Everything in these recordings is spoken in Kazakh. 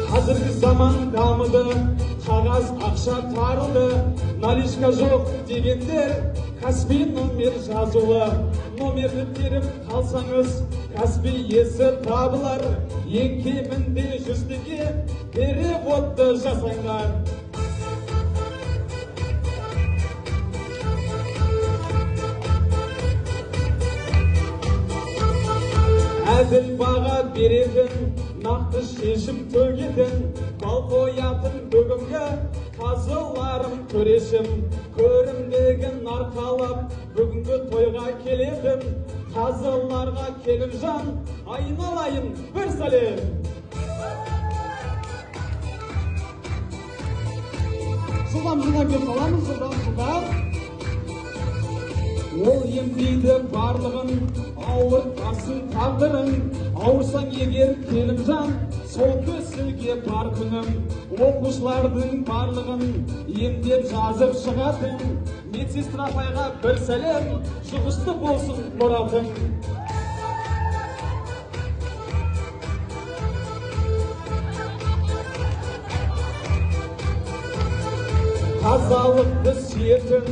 Қазіргі заман дамыды, қағаз ақша тарылды, наличка жоқ дегендер Каспий номер жазулы. Номерді теріп қалсаңыз, Каспий есі табылар. Ең кемінде 100 теңге переводты жасаңдар. Әділ баға беретін, нақты шешім төгетін, бал қоятын бүгінгі қазыларым төрешім. Көрімдегін арқалап, бүгінгі тойға келетін, қазыларға Келімжан, айналайын бір сәлем. Жылдам кеп саламыз, жылдам. Ол емдейді барлығын, ауыртпасын тағдырын. Ауырсаң егер Келімжан, сол көсілге бар күнім. Оқушылардың барлығын емдеп жазып шығатын. Медсестра апайға бір сәлем, жұғысты болсын мұратың. Тазалықты сүйетін,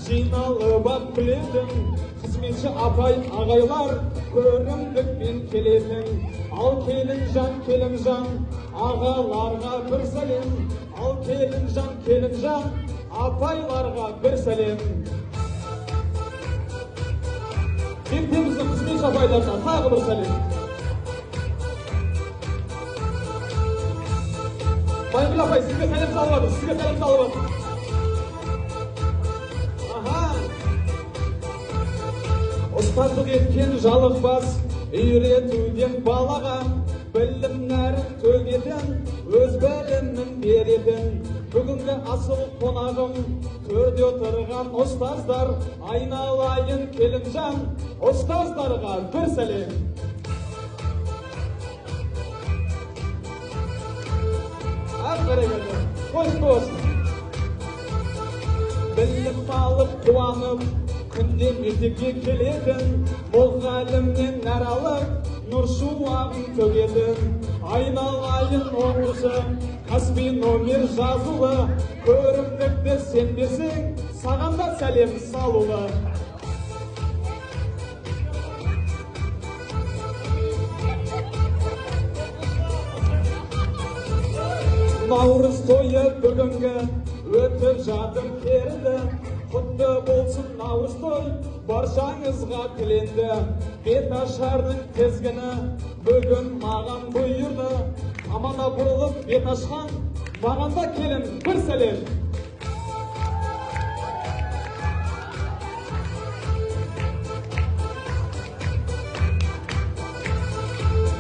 жиналып ап білетін, қызметші апай ағайлар көрімдікпен келетін. Ал Келімжан, ағаларға бір сәлем. Ал Келімжан, апайларға бір сәлем. Мектебіміздің қызметші апайларына тағы бір сәлем. Байгүл апай, сізге сәлем салып жатыр. Ұстаздық еткен жалықпас, үйретуден балаға, білім нәрін төгетін, өз білімін беретін. Бүгінгі асыл қонағым, төрде отырған ұстаздар, айналайын Келімжан, ұстаздарға бір сәлем. Бәрекелді, қойшы болсын. Білім алып қуанып, күнде мектепке келетін, мұғалімнен нәр алып, нұр шуағын төгетін. Айналайын оқушы, Каспий номер жазулы, көрімдікті сен берсең, саған да сәлем салулы. Наурыз тойы бүгінгі өтіп жатыр керді. Құтты болсын наурыз той, баршаңызға тіленді. Беташардың тізгіні бүгін маған бұйырды. Амана болып бет ашқан, маған да келін бір сәлем.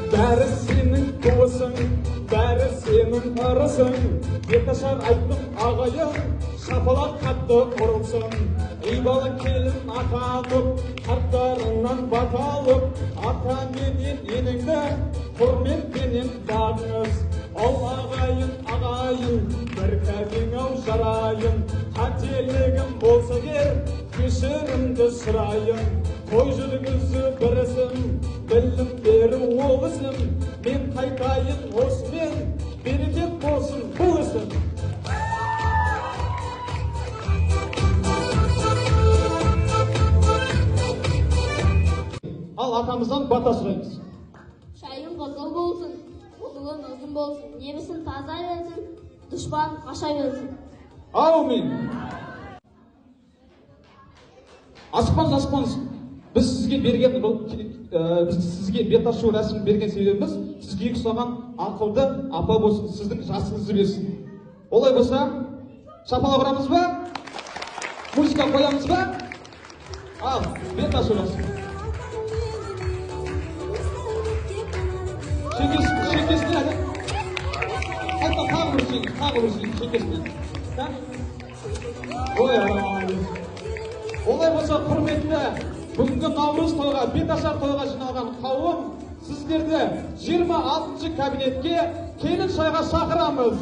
Бәрі сенің туысың, бәрі сенің ырысың. Беташар айттым ағайын, шапалақ қатты ұрылсын. Ибалы келін атанып, қарттарынан бата алып, ата менен енеңді құрметпенен бағыңыз. Ал ағайын, бір кәдеңау жарайын. Қателігім болса кер, кешірімді сұрайын. Той жүргізу бір ісім, білім беру ол ісім. Мен қайтайын осымен, берекет болсын бұл ісім. Ал атамыздан бата сұраймыз. Шайың қызыл болсын, ұлың ұзын болсын, немісін таза берсін, дұшпан қаша берсін. Аумин. Аспаныз. Біз сізге бет ашу рәсімін берген себебіміз, сізге ұқсаған ақылды апа болсын, сіздің жасыңызды берсін. Олай болса, шапалақ ұрамыз ба? Музыка қоямыз ба? Ал, бет ашу рәсімі. Шекесіне әлі. Қайта тағы бір шекесіне. Олай болса, құрметті, бүгінгі наурыз тойға, беташар тойға жиналған қауым, сіздерді 26-ші кабинетке келін шайға шақырамыз.